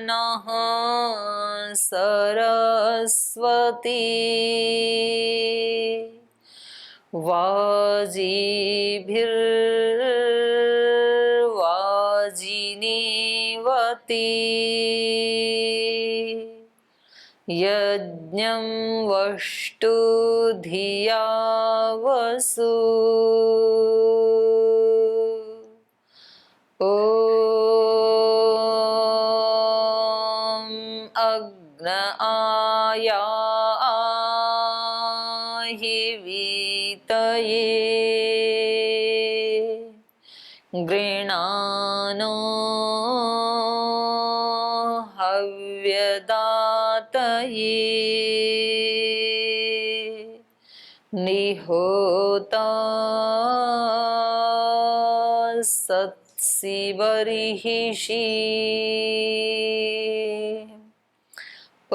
नः सरस्वती वाजिभिर्वाजिनीवती यज्ञं वष्टु धिया वसु ॐ अग्न आयाहि वीतये गृणानो हव्यदातये निहोता सत्सि बर्हिषि ॐ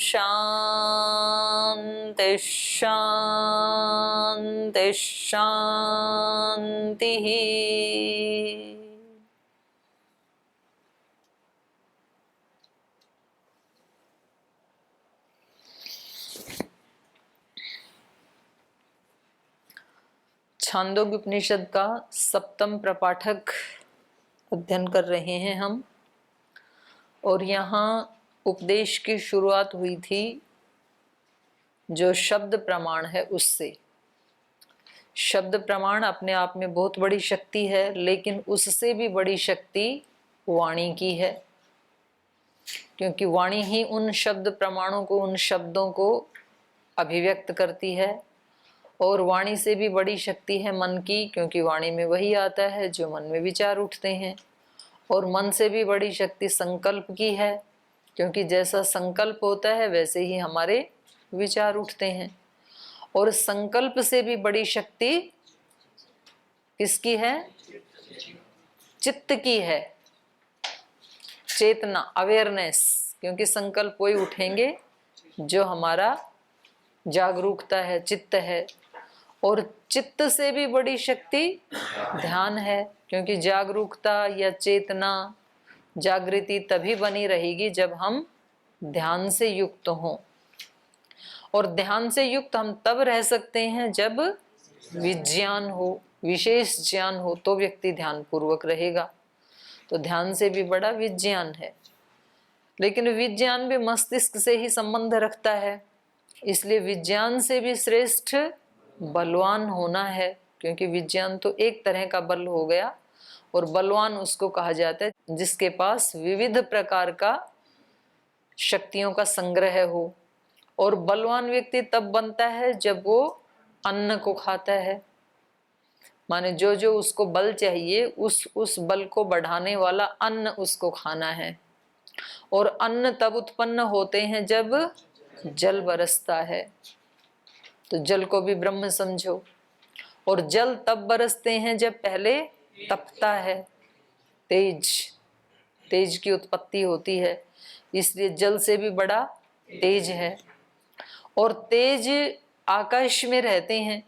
शान्ति शान्ति शान्तिः। छांदोग्य उपनिषद का सप्तम प्रपाठक अध्ययन कर रहे हैं हम, और यहाँ उपदेश की शुरुआत हुई थी जो शब्द प्रमाण है उससे। शब्द प्रमाण अपने आप में बहुत बड़ी शक्ति है, लेकिन उससे भी बड़ी शक्ति वाणी की है, क्योंकि वाणी ही उन शब्द प्रमाणों को, उन शब्दों को अभिव्यक्त करती है। और वाणी से भी बड़ी शक्ति है मन की, क्योंकि वाणी में वही आता है जो मन में विचार उठते हैं। और मन से भी बड़ी शक्ति संकल्प की है, क्योंकि जैसा संकल्प होता है वैसे ही हमारे विचार उठते हैं। और संकल्प से भी बड़ी शक्ति किसकी है? चित्त की है, चेतना, अवेयरनेस। क्योंकि संकल्प वही उठेंगे जो हमारा जागरूकता है, चित्त है। और चित्त से भी बड़ी शक्ति ध्यान है, क्योंकि जागरूकता या चेतना, जागृति तभी बनी रहेगी जब हम ध्यान से युक्त हों। और ध्यान से युक्त हम तब रह सकते हैं जब विज्ञान हो, विशेष ज्ञान हो, तो व्यक्ति ध्यान पूर्वक रहेगा। तो ध्यान से भी बड़ा विज्ञान है, लेकिन विज्ञान भी मस्तिष्क से ही संबंध रखता है। इसलिए विज्ञान से भी श्रेष्ठ बलवान होना है, क्योंकि विज्ञान तो एक तरह का बल हो गया, और बलवान उसको कहा जाता है जिसके पास विविध प्रकार का शक्तियों का संग्रह हो। और बलवान व्यक्ति तब बनता है जब वो अन्न को खाता है। माने जो जो उसको बल चाहिए, उस बल को बढ़ाने वाला अन्न उसको खाना है। और अन्न तब उत्पन्न होते हैं जब जल बरसता है, तो जल को भी ब्रह्म समझो। और जल तब बरसते हैं जब पहले तपता है, तेज की उत्पत्ति होती है। इसलिए जल से भी बड़ा तेज है। और तेज आकाश में रहते हैं,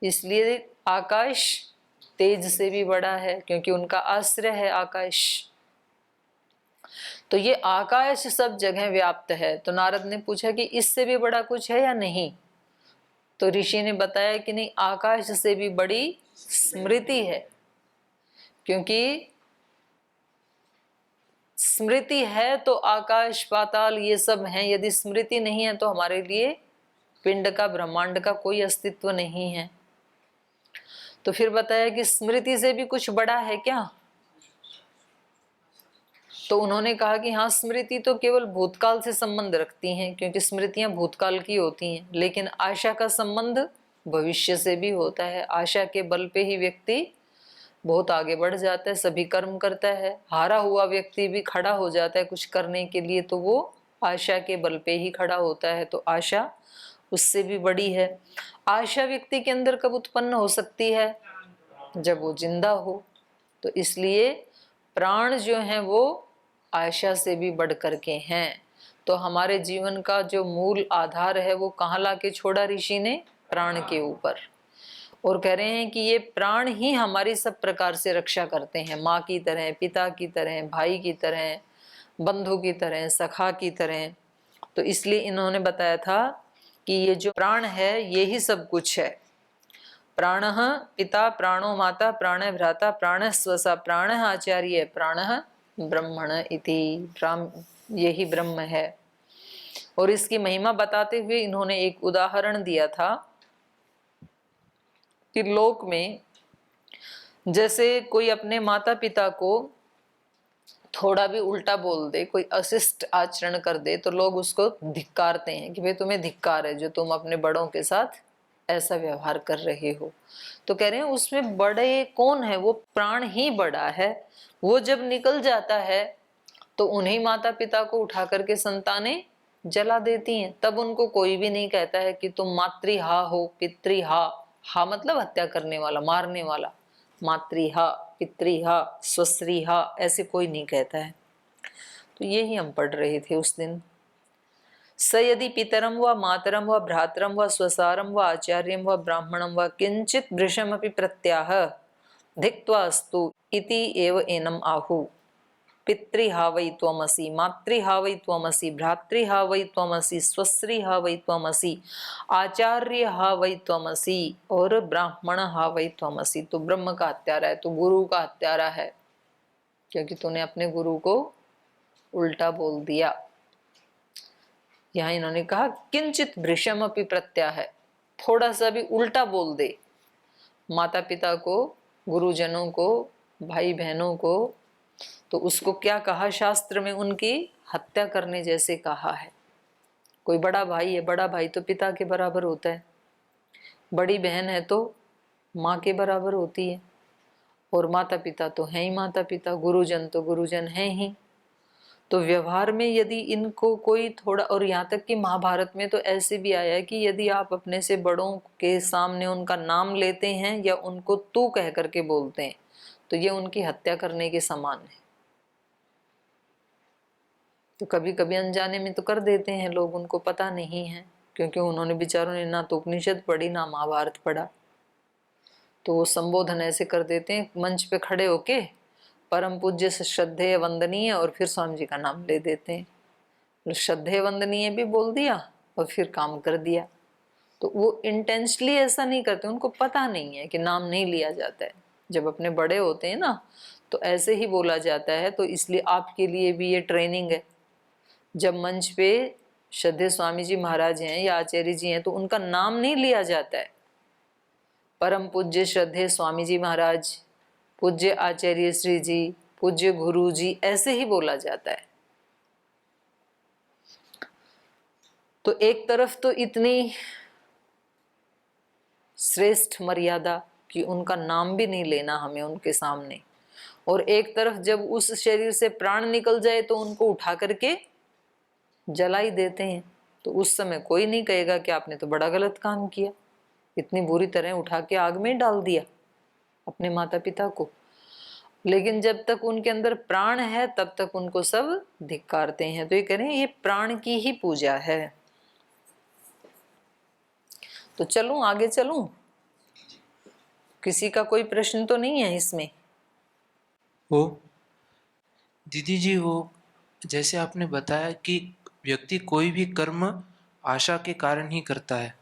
इसलिए आकाश तेज से भी बड़ा है, क्योंकि उनका आश्रय है आकाश। तो ये आकाश सब जगह व्याप्त है। तो नारद ने पूछा कि इससे भी बड़ा कुछ है या नहीं? तो ऋषि ने बताया कि नहीं, आकाश से भी बड़ी स्मृति है, क्योंकि स्मृति है तो आकाश पाताल ये सब हैं। यदि स्मृति नहीं है तो हमारे लिए पिंड का, ब्रह्मांड का कोई अस्तित्व नहीं है। तो फिर बताया कि स्मृति से भी कुछ बड़ा है क्या? तो उन्होंने कहा कि हाँ, स्मृति तो केवल भूतकाल से संबंध रखती हैं, क्योंकि स्मृतियां भूतकाल की होती हैं। लेकिन आशा का संबंध भविष्य से भी होता है। आशा के बल पे ही व्यक्ति बहुत आगे बढ़ जाता है, सभी कर्म करता है। हारा हुआ व्यक्ति भी खड़ा हो जाता है कुछ करने के लिए, तो वो आशा के बल पे ही खड़ा होता है। तो आशा उससे भी बड़ी है। आशा व्यक्ति के अंदर कब उत्पन्न हो सकती है? जब वो जिंदा हो। तो इसलिए प्राण जो हैं वो आशा से भी बढ़ करके हैं। तो हमारे जीवन का जो मूल आधार है वो कहाँ ला के छोड़ा ऋषि ने? प्राण के ऊपर। और कह रहे हैं कि ये प्राण ही हमारी सब प्रकार से रक्षा करते हैं, माँ की तरह, पिता की तरह, भाई की तरह, बंधु की तरह, सखा की तरह। तो इसलिए इन्होंने बताया था कि ये जो प्राण है ये ही सब कुछ है। प्राणः पिता, प्राणो माता, प्राण भ्राता, प्राण स्वसा, प्राण आचार्य, प्राण ब्रह्मण इति। यही ब्रह्म है। और इसकी महिमा बताते हुए इन्होंने एक उदाहरण दिया था कि लोक में जैसे कोई अपने माता पिता को थोड़ा भी उल्टा बोल दे, कोई अशिष्ट आचरण कर दे, तो लोग उसको धिक्कारते हैं कि भाई तुम्हें धिक्कार है जो तुम अपने बड़ों के साथ ऐसा व्यवहार कर रहे हो। तो कह रहे हैं उसमें बड़े कौन है, वो प्राण ही बड़ा है। वो जब निकल जाता है तो उन्हीं माता पिता को उठा करके संतानें जला देती हैं। तब उनको कोई भी नहीं कहता है कि तुम मातृहा हो, पितृहा। हा मतलब हत्या करने वाला, मारने वाला। मातृहा, पितृहा, स्वश्रीहा ऐसे कोई नहीं कहता है। तो यही हम पढ़ रहे थे उस दिन। स यदि पितरम व मातरम व भ्रातरम व स्वसारम व आचार्यम व ब्राह्मणम व किंचित भृशमपि प्रत्याह धिक्त्वास्तु इति एव एनम आहु। पितृहा वै त्वमसि, मातृहा वै त्वमसि, भ्रातृहा वै त्वमसि, स्वश्रीहा वै त्वमसि, आचार्यहा वै त्वमसि और ब्राह्मणहा वै त्वमसि। तो ब्रह्म का हत्यारा है, तो गुरु का हत्यारा है, क्योंकि तूने अपने गुरु को उल्टा बोल दिया। यहाँ इन्होंने कहा किंचित भृशम अपि प्रत्याह, थोड़ा सा भी उल्टा बोल दे माता पिता को, गुरुजनों को, भाई बहनों को, तो उसको क्या कहा शास्त्र में, उनकी हत्या करने जैसे कहा है। कोई बड़ा भाई है, बड़ा भाई तो पिता के बराबर होता है, बड़ी बहन है तो माँ के बराबर होती है, और माता पिता तो हैं ही माता पिता, गुरुजन तो गुरुजन हैं ही। तो व्यवहार में यदि इनको कोई थोड़ा, और यहाँ तक कि महाभारत में तो ऐसे भी आया है कि यदि आप अपने से बड़ों के सामने उनका नाम लेते हैं या उनको तू कह करके बोलते हैं तो ये उनकी हत्या करने के समान है। तो कभी कभी अनजाने में तो कर देते हैं लोग, उनको पता नहीं है, क्योंकि उन्होंने बेचारों ने ना तो उपनिषद पढ़ी ना महाभारत पढ़ा। तो वो संबोधन ऐसे कर देते हैं मंच पे खड़े होके, परम पूज्य श्रद्धेय वंदनीय, और फिर स्वामी जी का नाम ले देते हैं। श्रद्धेय वंदनीय भी बोल दिया और फिर काम कर दिया। तो वो इंटेंशनली ऐसा नहीं करते, उनको पता नहीं है कि नाम नहीं लिया जाता है। जब अपने बड़े होते हैं ना तो ऐसे ही बोला जाता है। तो इसलिए आपके लिए भी ये ट्रेनिंग है। जब मंच पे श्रद्धेय स्वामी जी महाराज हैं या आचार्य जी हैं तो उनका नाम नहीं लिया जाता है। परम पूज्य श्रद्धेय स्वामी जी महाराज, पूज्य आचार्य श्री जी, पूज्य गुरु जी, ऐसे ही बोला जाता है। तो एक तरफ तो इतनी श्रेष्ठ मर्यादा कि उनका नाम भी नहीं लेना हमें उनके सामने, और एक तरफ जब उस शरीर से प्राण निकल जाए तो उनको उठा करके जला ही देते हैं। तो उस समय कोई नहीं कहेगा कि आपने तो बड़ा गलत काम किया, इतनी बुरी तरह उठा के आग में डाल दिया अपने माता पिता को। लेकिन जब तक उनके अंदर प्राण है तब तक उनको सब धिक्कारते हैं। तो ये कह रहे हैं ये प्राण की ही पूजा है। तो चलूं आगे, चलूं? किसी का कोई प्रश्न तो नहीं है इसमें? वो दीदी जी, वो जैसे आपने बताया कि व्यक्ति कोई भी कर्म आशा के कारण ही करता है,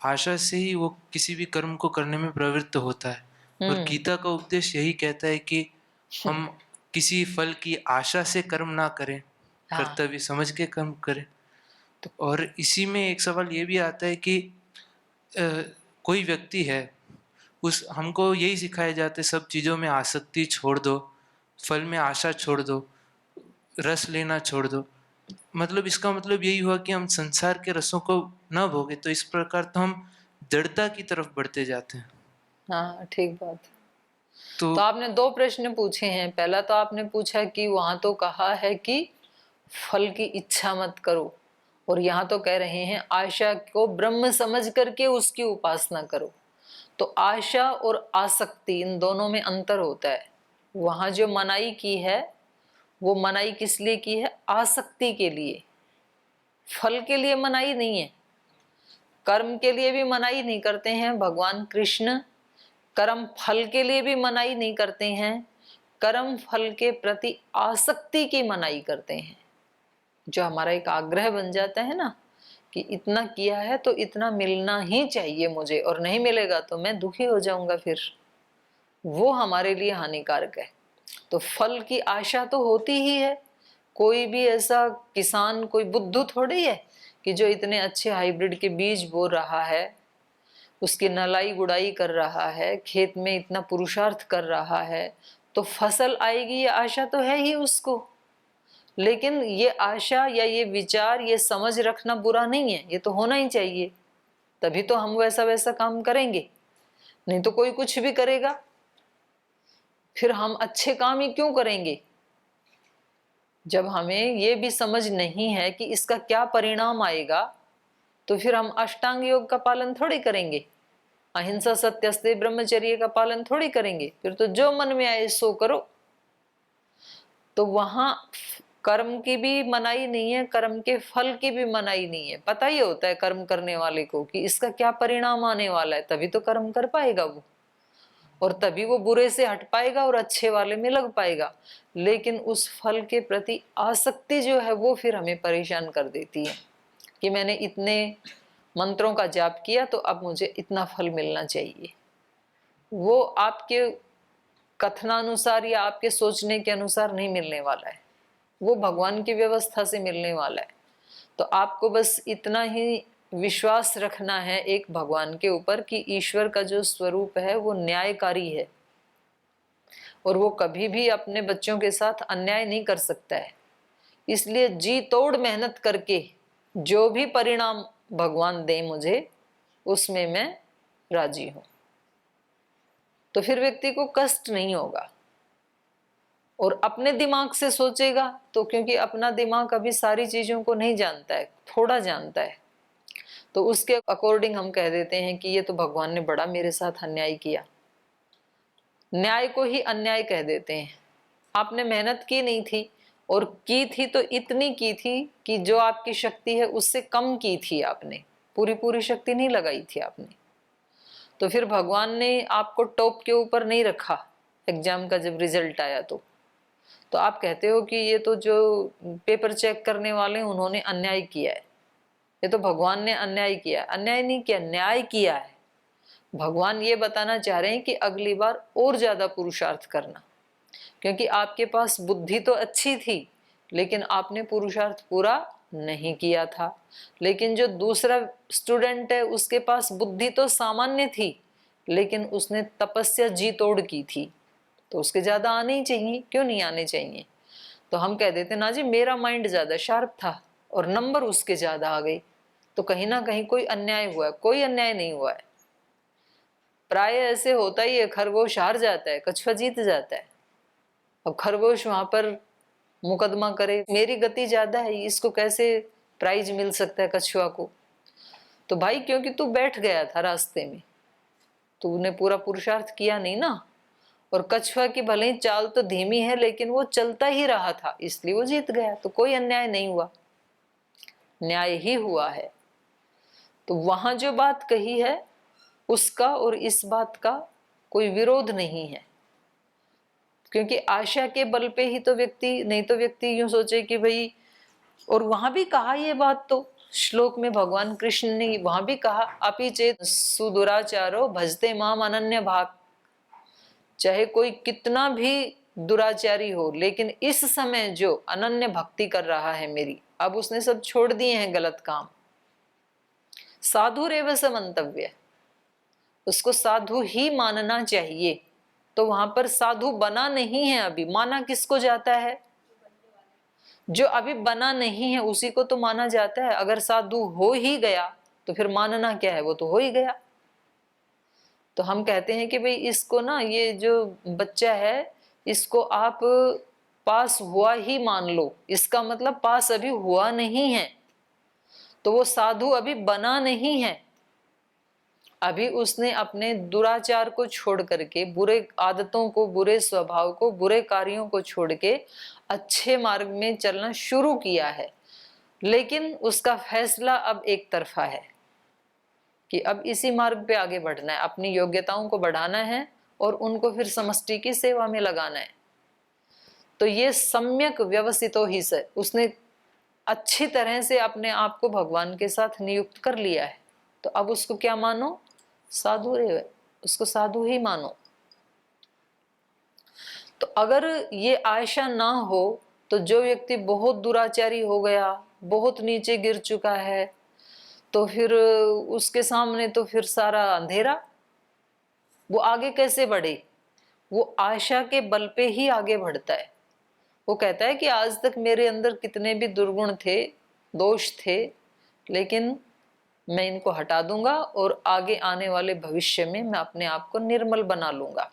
आशा से ही वो किसी भी कर्म को करने में प्रवृत्त होता है। और गीता का उपदेश यही कहता है कि हम किसी फल की आशा से कर्म ना करें, कर्तव्य समझ के कर्म करें। और इसी में एक सवाल ये भी आता है कि कोई व्यक्ति है, उस हमको यही सिखाया जाता है सब चीज़ों में आसक्ति छोड़ दो, फल में आशा छोड़ दो, रस लेना छोड़ दो। मतलब इसका मतलब यही हुआ कि हम संसार के रसों को न भोगे, तो इस प्रकार तो हम दृढ़ता की तरफ बढ़ते जाते हैं। हाँ, ठीक बात। तो तो आपने दो प्रश्न पूछे हैं। पहला तो आपने पूछा कि वहां तो कहा है कि फल की इच्छा मत करो, और यहाँ तो कह रहे हैं आशा को ब्रह्म समझ करके उसकी उपासना करो। तो आशा और आसक्ति इन दोनों में अंतर होता है। वहां जो मनाई की है वो मनाई किस लिए की है? आसक्ति के लिए, फल के लिए मनाई नहीं है। कर्म के लिए भी मनाही नहीं करते हैं भगवान कृष्ण, कर्म फल के लिए भी मनाही नहीं करते हैं, कर्म फल के प्रति आसक्ति की मनाही करते हैं। जो हमारा एक आग्रह बन जाता है ना कि इतना किया है तो इतना मिलना ही चाहिए मुझे, और नहीं मिलेगा तो मैं दुखी हो जाऊंगा, फिर वो हमारे लिए हानिकारक है। तो फल की आशा तो होती ही है। कोई भी ऐसा किसान कोई बुद्धू थोड़ी है कि जो इतने अच्छे हाइब्रिड के बीज बो रहा है, उसकी नलाई गुड़ाई कर रहा है, खेत में इतना पुरुषार्थ कर रहा है, तो फसल आएगी ये आशा तो है ही उसको। लेकिन ये आशा या ये विचार, ये समझ रखना बुरा नहीं है, ये तो होना ही चाहिए, तभी तो हम वैसा वैसा काम करेंगे। नहीं तो कोई कुछ भी करेगा, फिर हम अच्छे काम ही क्यों करेंगे? जब हमें ये भी समझ नहीं है कि इसका क्या परिणाम आएगा, तो फिर हम अष्टांग योग का पालन थोड़ी करेंगे, अहिंसा सत्यस्तेय ब्रह्मचर्य का पालन थोड़ी करेंगे। फिर तो जो मन में आए सो करो। तो वहां कर्म की भी मनाही नहीं है, कर्म के फल की भी मनाही नहीं है। पता ही होता है कर्म करने वाले को कि इसका क्या परिणाम आने वाला है, तभी तो कर्म कर पाएगा वो, और तभी वो बुरे से हट पाएगा और अच्छे वाले में लग पाएगा। लेकिन उस फल के प्रति आसक्ति जो है वो फिर हमें परेशान कर देती है कि मैंने इतने मंत्रों का जाप किया तो अब मुझे इतना फल मिलना चाहिए। वो आपके कथनानुसार या आपके सोचने के अनुसार नहीं मिलने वाला है, वो भगवान की व्यवस्था से मिलने वाला है। तो आपको बस इतना ही विश्वास रखना है एक भगवान के ऊपर कि ईश्वर का जो स्वरूप है वो न्यायकारी है, और वो कभी भी अपने बच्चों के साथ अन्याय नहीं कर सकता है। इसलिए जी तोड़ मेहनत करके जो भी परिणाम भगवान दे मुझे, उसमें मैं राजी हूं। तो फिर व्यक्ति को कष्ट नहीं होगा। और अपने दिमाग से सोचेगा तो, क्योंकि अपना दिमाग अभी सारी चीजों को नहीं जानता है, थोड़ा जानता है, तो उसके अकॉर्डिंग हम कह देते हैं कि ये तो भगवान ने बड़ा मेरे साथ अन्याय किया। न्याय को ही अन्याय कह देते हैं। आपने मेहनत की नहीं थी, और की थी तो इतनी की थी कि जो आपकी शक्ति है उससे कम की थी आपने, पूरी पूरी शक्ति नहीं लगाई थी आपने। तो फिर भगवान ने आपको टॉप के ऊपर नहीं रखा एग्जाम का जब रिजल्ट आया तो आप कहते हो कि ये तो जो पेपर चेक करने वाले हैं उन्होंने अन्याय किया है, ये तो भगवान ने अन्याय किया। अन्याय नहीं किया, न्याय किया है। भगवान ये बताना चाह रहे हैं कि अगली बार और ज्यादा पुरुषार्थ करना, क्योंकि आपके पास बुद्धि तो अच्छी थी लेकिन आपने पुरुषार्थ पूरा नहीं किया था। लेकिन जो दूसरा स्टूडेंट है उसके पास बुद्धि तो सामान्य थी लेकिन उसने तपस्या जी तोड़ की थी, तो उसके ज्यादा आने ही चाहिए, क्यों नहीं आने चाहिए? तो हम कह देते ना जी मेरा माइंड ज्यादा शार्प था और नंबर उसके ज्यादा आ गई, तो कहीं ना कहीं कोई अन्याय हुआ है। कोई अन्याय नहीं हुआ है। प्राय ऐसे होता ही है, खरगोश हार जाता है, कछुआ जीत जाता है। अब खरगोश वहां पर मुकदमा करे, मेरी गति ज्यादा है, इसको कैसे प्राइज मिल सकता है कछुआ को? तो भाई क्योंकि तू बैठ गया था रास्ते में, तूने पूरा पुरुषार्थ किया नहीं ना। और कछुआ की भले ही चाल तो धीमी है लेकिन वो चलता ही रहा था, इसलिए वो जीत गया। तो कोई अन्याय नहीं हुआ, न्याय ही हुआ है। तो वहां जो बात कही है उसका और इस बात का कोई विरोध नहीं है, क्योंकि आशा के बल पे ही तो व्यक्ति, नहीं तो व्यक्ति यूं सोचे कि भाई, और वहां भी कहा ये बात, तो श्लोक में भगवान कृष्ण ने वहां भी कहा अपि चेत सुदुराचारो भजते माम अनन्य भाग। चाहे कोई कितना भी दुराचारी हो, लेकिन इस समय जो अनन्य भक्ति कर रहा है मेरी, अब उसने सब छोड़ दिए हैं गलत काम, साधु रेव स मंतव्य, उसको साधु ही मानना चाहिए। तो वहां पर साधु बना नहीं है अभी, माना किसको जाता है? जो अभी बना नहीं है उसी को तो माना जाता है। अगर साधु हो ही गया तो फिर मानना क्या है, वो तो हो ही गया। तो हम कहते हैं कि भाई इसको ना, ये जो बच्चा है इसको आप पास हुआ ही मान लो, इसका मतलब पास अभी हुआ नहीं है, तो वो साधु अभी बना नहीं है। अभी उसने अपने दुराचार को छोड़ करके, बुरे आदतों को, बुरे स्वभाव को, बुरे कार्यों को छोड़ के अच्छे मार्ग में चलना शुरू किया है। लेकिन उसका फैसला अब एक तरफा है, कि अब इसी मार्ग पे आगे बढ़ना है, अपनी योग्यताओं को बढ़ाना है और उनको फिर समष्टि की सेवा में लगाना है। तो ये सम्यक व्यवस्थितो ही से उसने अच्छी तरह से अपने आप को भगवान के साथ नियुक्त कर लिया है। तो अब उसको क्या मानो? साधु रे, उसको साधु ही मानो। तो अगर ये आशा ना हो तो जो व्यक्ति बहुत दुराचारी हो गया, बहुत नीचे गिर चुका है, तो फिर उसके सामने तो फिर सारा अंधेरा, वो आगे कैसे बढ़े? वो आशा के बल पे ही आगे बढ़ता है। वो कहता है कि आज तक मेरे अंदर कितने भी दुर्गुण थे, दोष थे, लेकिन मैं इनको हटा दूंगा और आगे आने वाले भविष्य में मैं अपने आप को निर्मल बना लूंगा,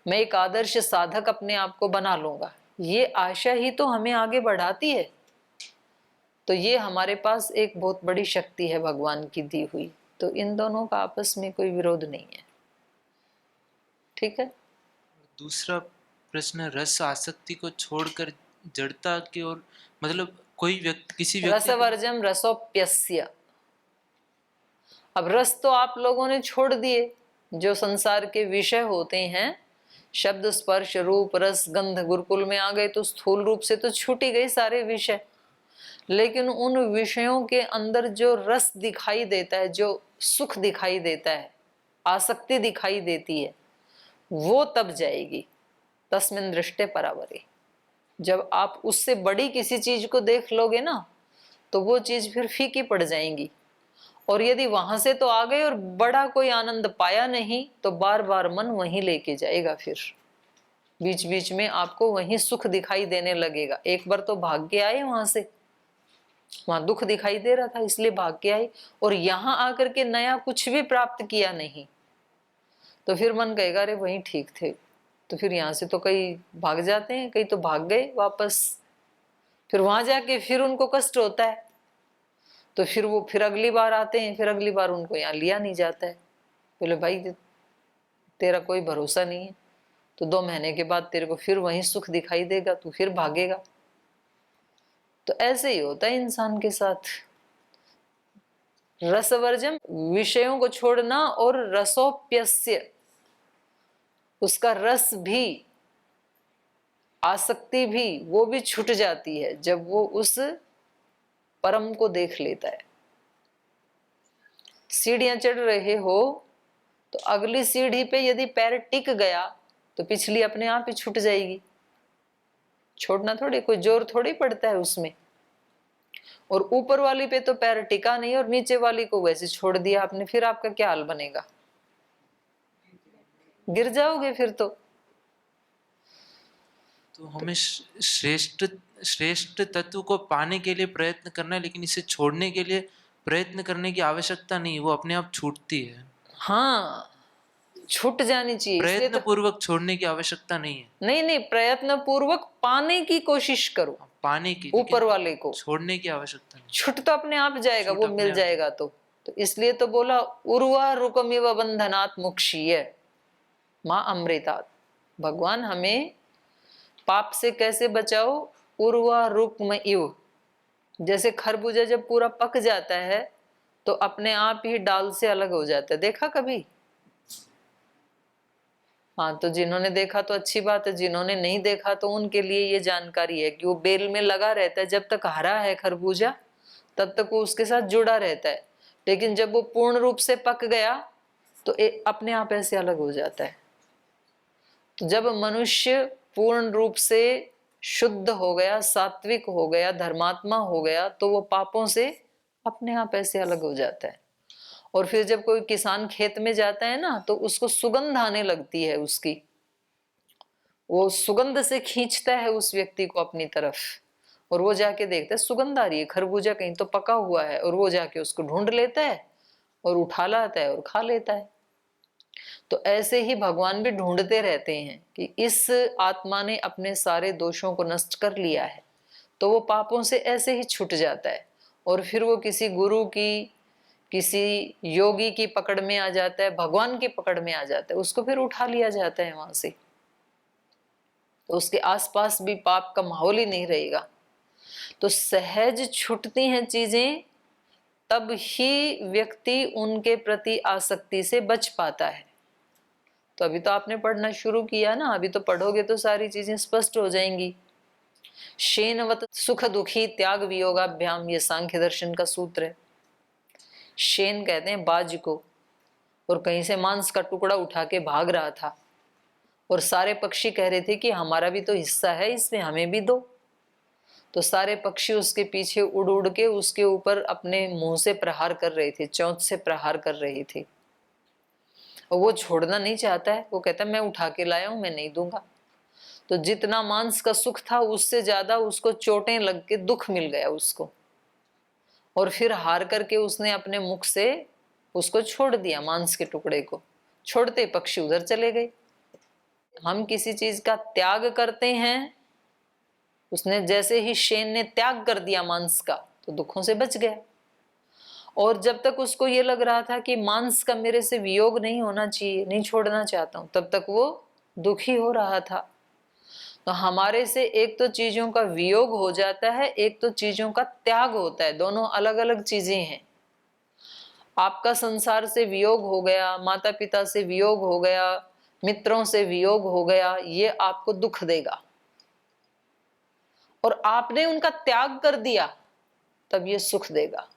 मैं एक आदर्श साधक अपने आप को बना लूंगा। ये आशा ही तो हमें आगे बढ़ाती है। तो ये हमारे पास एक बहुत बड़ी शक्ति है भगवान की दी हुई। तो इन दोनों का आपस में कोई विरोध नहीं है। ठीक है। दूसरा प्रश्न, रस आसक्ति को छोड़कर जड़ता की ओर, मतलब कोई व्यक्ति, किसी व्यक्ति रसवर्जम रसोप्यस्य। अब रस तो आप लोगों ने छोड़ दिए, जो संसार के विषय होते हैं, शब्द स्पर्श रूप रस गंध, गुरुकुल में आ गए तो स्थूल रूप से तो छूट ही गए सारे विषय। लेकिन उन विषयों के अंदर जो रस दिखाई देता है, जो सुख दिखाई देता है, आसक्ति दिखाई देती है, वो तब जाएगी। तस्मिन् दृष्टे परावरे। जब आप उससे बड़ी किसी चीज को देख लोगे ना, तो वो चीज फिर फीकी पड़ जाएंगी। और यदि वहां से तो आ गए और बड़ा कोई आनंद पाया नहीं, तो बार बार मन वहीं लेके जाएगा। फिर बीच बीच में आपको वहीं सुख दिखाई देने लगेगा। एक बार तो भाग के आए वहां से, वहां दुख दिखाई दे रहा था इसलिए भाग के आई, और यहां आकर के नया कुछ भी प्राप्त किया नहीं, तो फिर मन कहेगा अरे वहीं ठीक थे। तो फिर यहाँ से तो कई भाग जाते हैं, कई तो भाग गए वापस, फिर वहां जाके फिर उनको कष्ट होता है, तो फिर वो फिर अगली बार आते हैं, फिर अगली बार उनको यहाँ लिया नहीं जाता है। बोले भाई तेरा कोई भरोसा नहीं है, तो 2 महीने के बाद तेरे को फिर वहीं सुख दिखाई देगा, तू फिर भागेगा। तो ऐसे ही होता है इंसान के साथ। रसवर्जम, विषयों को छोड़ना, और रसोप्यस्य, उसका रस भी, आसक्ति भी, वो भी छूट जाती है जब वो उस परम को देख लेता है। सीढ़ियां चढ़ रहे हो तो अगली सीढ़ी पे यदि पैर टिक गया तो पिछली अपने आप ही छूट जाएगी। छोड़ना थोड़ी, कोई जोर थोड़ी पड़ता है उसमें। और ऊपर वाली पे तो पैर टिका नहीं और नीचे वाली को वैसे छोड़ दिया आपने, फिर आपका क्या हाल बनेगा? गिर जाओगे फिर तो। तो हमें श्रेष्ठ श्रेष्ठ तत्व को पाने के लिए प्रयत्न करना है, लेकिन इसे छोड़ने के लिए प्रयत्न करने की आवश्यकता नहीं, वो अपने आप छूटती है। हाँ, छूट जानी चाहिए। प्रयत्न पूर्वक छोड़ने की आवश्यकता नहीं है। नहीं नहीं, प्रयत्न पूर्वक पाने की कोशिश करो, पाने की, ऊपर वाले को। छोड़ने की आवश्यकता नहीं। छूट तो अपने आप जाएगा, वो मिल जाएगा। तो इसलिए तो बोला उर्वा रुकमिव बंधनात् मुक्षीय माँ अमृतात्। भगवान हमें पाप से कैसे बचाओ? उर्वा रुक्म इव। जैसे खरबूजा जब पूरा पक जाता है तो अपने आप ही डाल से अलग हो जाता है, देखा कभी? हाँ, तो जिन्होंने देखा तो अच्छी बात है, जिन्होंने नहीं देखा तो उनके लिए ये जानकारी है कि वो बेल में लगा रहता है। जब तक हरा है खरबूजा तब तक वो उसके साथ जुड़ा रहता है, लेकिन जब वो पूर्ण रूप से पक गया तो अपने आप ऐसे अलग हो जाता है। तो जब मनुष्य पूर्ण रूप से शुद्ध हो गया, सात्विक हो गया, धर्मात्मा हो गया, तो वो पापों से अपने आप ऐसे अलग हो जाता है। और फिर जब कोई किसान खेत में जाता है ना, तो उसको सुगंध आने लगती है उसकी, वो सुगंध से खींचता है उस व्यक्ति को अपनी तरफ, और वो जाके देखता है सुगंध आ रही है, खरबूजा कहीं तो पका हुआ है, और वो जाके उसको ढूंढ लेता है और उठा लाता है और खा लेता है। तो ऐसे ही भगवान भी ढूंढते रहते हैं कि इस आत्मा ने अपने सारे दोषों को नष्ट कर लिया है, तो वो पापों से ऐसे ही छूट जाता है, और फिर वो किसी गुरु की, किसी योगी की पकड़ में आ जाता है, भगवान की पकड़ में आ जाता है, उसको फिर उठा लिया जाता है वहां से। तो उसके आसपास भी पाप का माहौल ही नहीं रहेगा। तो सहज छूटती हैं चीजें तब ही व्यक्ति उनके प्रति आसक्ति से बच पाता है। तो अभी तो आपने पढ़ना शुरू किया ना, अभी तो पढ़ोगे तो सारी चीजें स्पष्ट हो जाएंगी। शेनवत सुख दुखी त्याग वियोगाभ्याम, ये सांख्य दर्शन का सूत्र है। शेन कहते हैं बाज को, और कहीं से मांस का टुकड़ा उठा के भाग रहा था और सारे पक्षी कह रहे थे कि हमारा भी तो हिस्सा है इसमें, हमें भी दो। तो सारे पक्षी उसके पीछे उड़ उड़ के उसके ऊपर अपने मुंह से प्रहार कर रहे थे, चोंच से प्रहार कर रहे थे, और वो छोड़ना नहीं चाहता है। वो कहता है मैं उठा के लाया हूं, मैं नहीं दूंगा। तो जितना मांस का सुख था उससे ज्यादा उसको चोटें लग के दुख मिल गया उसको, और फिर हार करके उसने अपने मुख से उसको छोड़ दिया, मांस के टुकड़े को। छोड़ते पक्षी उधर चले गए। हम किसी चीज का त्याग करते हैं, उसने जैसे ही शेन ने त्याग कर दिया मांस का, तो दुखों से बच गया। और जब तक उसको ये लग रहा था कि मांस का मेरे से वियोग नहीं होना चाहिए, नहीं छोड़ना चाहता हूं, तब तक वो दुखी हो रहा था। तो हमारे से एक तो चीजों का वियोग हो जाता है, एक तो चीजों का त्याग होता है, दोनों अलग अलग चीजें हैं। आपका संसार से वियोग हो गया, माता पिता से वियोग हो गया, मित्रों से वियोग हो गया, ये आपको दुख देगा। और आपने उनका त्याग कर दिया तब ये सुख देगा।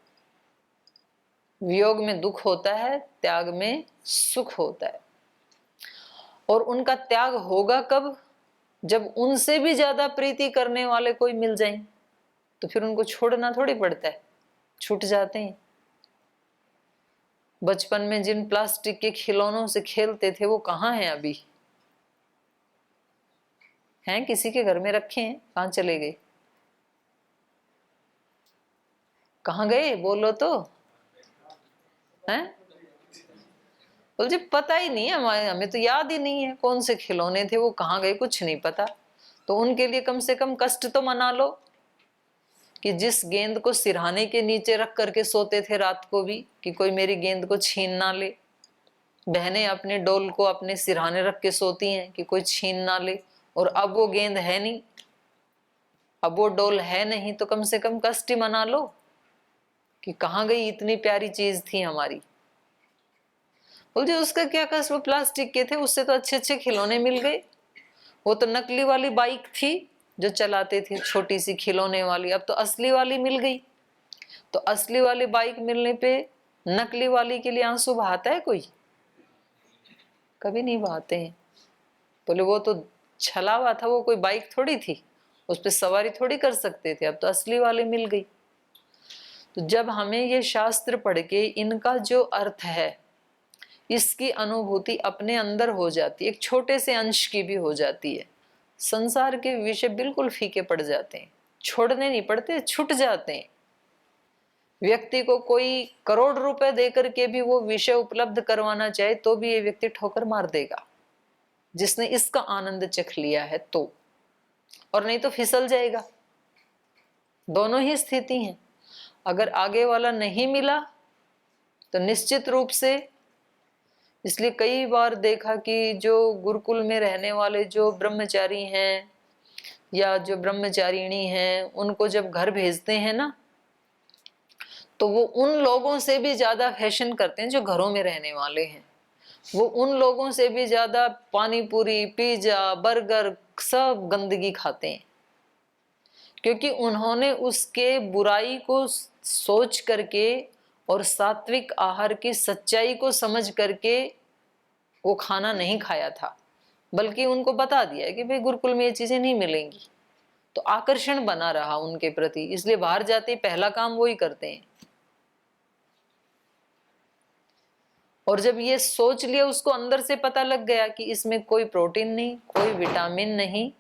वियोग में दुख होता है, त्याग में सुख होता है। और उनका त्याग होगा कब? जब उनसे भी ज्यादा प्रीति करने वाले कोई मिल जाएं, तो फिर उनको छोड़ना थोड़ी पड़ता है, छूट जाते हैं। बचपन में जिन प्लास्टिक के खिलौनों से खेलते थे वो कहाँ हैं अभी? हैं किसी के घर में रखे हैं? कहाँ चले गए? कहाँ गए बोलो तो? हैं? बोल जी पता ही नहीं है, हमें तो याद ही नहीं है कौन से खिलौने थे, वो कहाँ गए, कुछ नहीं पता। तो उनके लिए कम से कम कष्ट तो मना लो कि जिस गेंद को सिरहाने के नीचे रख करके सोते थे रात को भी, कि कोई मेरी गेंद को छीन ना ले। बहनें अपने डोल को अपने सिरहाने रख के सोती हैं कि कोई छीन ना ले, और अब वो गेंद है नहीं, अब वो डोल है नहीं, तो कम से कम कष्ट ही मना लो कि कहाँ गई इतनी प्यारी चीज थी हमारी। बोल जी उसका क्या कष्ट, वो प्लास्टिक के थे, उससे तो अच्छे अच्छे खिलौने मिल गए। वो तो नकली वाली बाइक थी जो चलाते थे, छोटी सी खिलौने वाली, अब तो असली वाली मिल गई। तो असली वाली बाइक मिलने पे नकली वाली के लिए आंसू बहाता है कोई? कभी नहीं बहाते हैं। बोले वो तो छला हुआ था, वो कोई बाइक थोड़ी थी, उस पर सवारी थोड़ी कर सकते थे, अब तो असली वाली मिल गई। तो जब हमें ये शास्त्र पढ़ के इनका जो अर्थ है इसकी अनुभूति अपने अंदर हो जाती है, एक छोटे से अंश की भी हो जाती है, संसार के विषय बिल्कुल फीके पड़ जाते हैं, छोड़ने नहीं पड़ते, छूट जाते हैं। व्यक्ति को कोई करोड़ रुपए देकर के भी वो विषय उपलब्ध करवाना चाहे तो भी ये व्यक्ति ठोकर मार देगा, जिसने इसका आनंद चख लिया है तो, और नहीं तो फिसल जाएगा। दोनों ही स्थिति हैं। अगर आगे वाला नहीं मिला तो निश्चित रूप से, इसलिए कई बार देखा कि जो गुरुकुल में रहने वाले जो ब्रह्मचारी हैं या जो ब्रह्मचारिणी हैं, उनको जब घर भेजते हैं ना, तो वो उन लोगों से भी ज्यादा फैशन करते हैं जो घरों में रहने वाले हैं। वो उन लोगों से भी ज्यादा पानी पूरी, पिज्जा, बर्गर सब गंदगी खाते हैं, क्योंकि उन्होंने उसके बुराई को सोच करके और सात्विक आहार की सच्चाई को समझ करके वो खाना नहीं खाया था, बल्कि उनको बता दिया कि भाई गुरुकुल में ये चीजें नहीं मिलेंगी। तो आकर्षण बना रहा उनके प्रति, इसलिए बाहर जाते ही पहला काम वो ही करते हैं। और जब ये सोच लिया, उसको अंदर से पता लग गया कि इसमें कोई प्रोटीन नहीं, कोई विटामिन नहीं,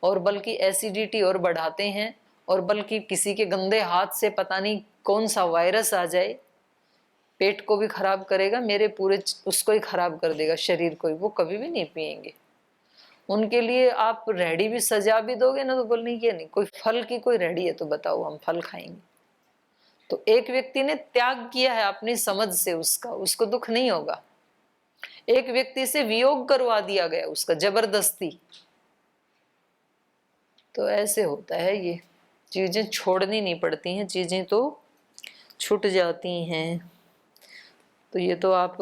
और बल्कि एसिडिटी और बढ़ाते हैं, और बल्कि किसी के गंदे हाथ से पता नहीं कौन सा वायरस आ जाए, पेट को भी खराब करेगा, मेरे पूरे उसको ही खराब कर देगा, शरीर को ही, वो कभी भी नहीं पिएंगे। उनके लिए आप रेडी भी सजा भी दोगे ना तो बोलने ये नहीं, कोई फल की कोई रेडी है तो बताओ, हम फल खाएंगे। तो एक व्यक्ति ने त्याग किया है अपनी समझ से, उसका उसको दुख नहीं होगा। एक व्यक्ति से वियोग करवा दिया गया उसका जबरदस्ती। तो ऐसे होता है, ये चीजें छोड़नी नहीं पड़ती हैं, चीजें तो छूट जाती हैं। तो ये तो आप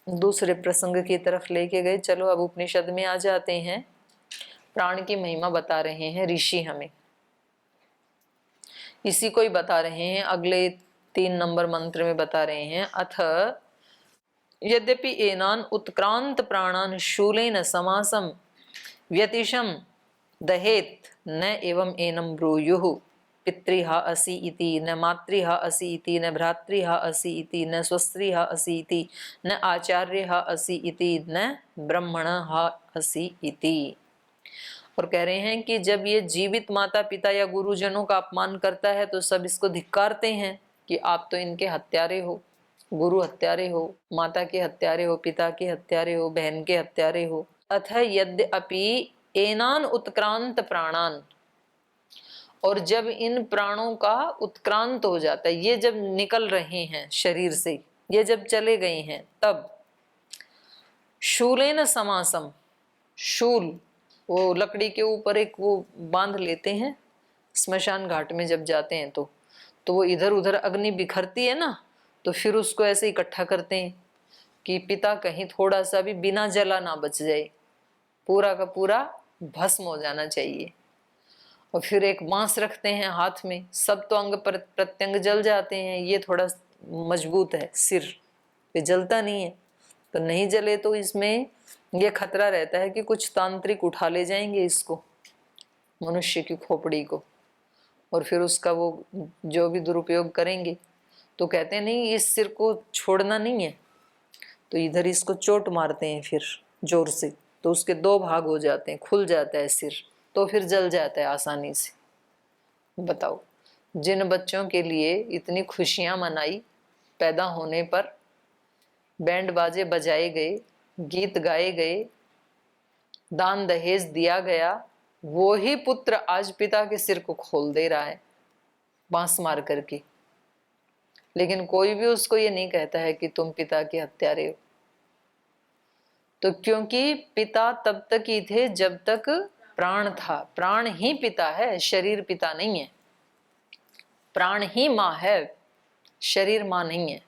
दूसरे प्रसंग की तरफ लेके गए। चलो अब उपनिषद में आ जाते हैं। प्राण की महिमा बता रहे हैं ऋषि हमें, इसी को ही बता रहे हैं। अगले 3 नंबर मंत्र में बता रहे हैं, अथ यद्यपि एनान उत्क्रांत प्राणान शूलेन समासम व्यतिशम दहेत न एवं एनम ब्रूयुः पितृहा असि इति न मातृहा असि इति न भ्रातृहा असि इति न स्वस्त्रीहा असि इति न आचार्यहा असि इति न ब्रह्मणहा असि इति। और कह रहे हैं कि जब ये जीवित माता पिता या गुरुजनों का अपमान करता है तो सब इसको धिक्कारते हैं कि आप तो इनके हत्यारे हो, गुरु हत्यारे हो, माता के हत्यारे हो, पिता के हत्यारे हो, बहन के हत्यारे हो। अथ यद्यपि एनान उत्क्रांत प्राणान, और जब इन प्राणों का उत्क्रांत हो जाता है, ये जब निकल रहे हैं शरीर से, ये जब चले गए हैं, तब शूलेन समासम, शूल वो लकड़ी के ऊपर एक वो बांध लेते हैं स्मशान घाट में जब जाते हैं तो वो इधर उधर अग्नि बिखरती है ना, तो फिर उसको ऐसे इकट्ठा करते हैं कि पिता कहीं थोड़ा सा भी बिना जला ना बच जाए, पूरा का पूरा भस्म हो जाना चाहिए। और फिर एक बांस रखते हैं हाथ में, सब तो अंग प्रत्यंग जल जाते हैं, ये थोड़ा मजबूत है, सिर पे जलता नहीं है। तो नहीं जले तो इसमें ये खतरा रहता है कि कुछ तांत्रिक उठा ले जाएंगे इसको, मनुष्य की खोपड़ी को, और फिर उसका वो जो भी दुरुपयोग करेंगे। तो कहते हैं नहीं, इस सिर को छोड़ना नहीं है, तो इधर इसको चोट मारते हैं फिर जोर से, तो उसके 2 भाग हो जाते हैं, खुल जाता है सिर, तो फिर जल जाता है आसानी से। बताओ, जिन बच्चों के लिए इतनी खुशियां मनाई पैदा होने पर, बैंड बाजे बजाए गए, गीत गाए गए, दान दहेज दिया गया, वो ही पुत्र आज पिता के सिर को खोल दे रहा है बांस मार करके। लेकिन कोई भी उसको ये नहीं कहता है कि तुम पिता के हत्यारे हो। तो क्योंकि पिता तब तक ही थे जब तक प्राण था। प्राण ही पिता है, शरीर पिता नहीं है। प्राण ही माँ है, शरीर माँ नहीं है।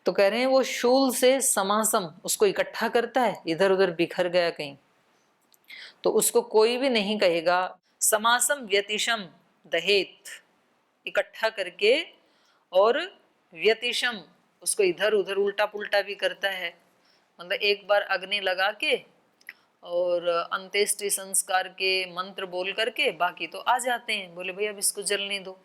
तो कह रहे हैं वो शूल से समासम, उसको इकट्ठा करता है, इधर उधर बिखर गया कहीं, तो उसको कोई भी नहीं कहेगा। समासम व्यतिशम दहेत, इकट्ठा करके, और व्यतिशम, उसको इधर उधर उल्टा पुल्टा भी करता है। मतलब एक बार अग्नि लगा के और अंत्येष्टि संस्कार के मंत्र बोल करके बाकी तो आ जाते हैं, बोले भाई अब इसको जलने दो,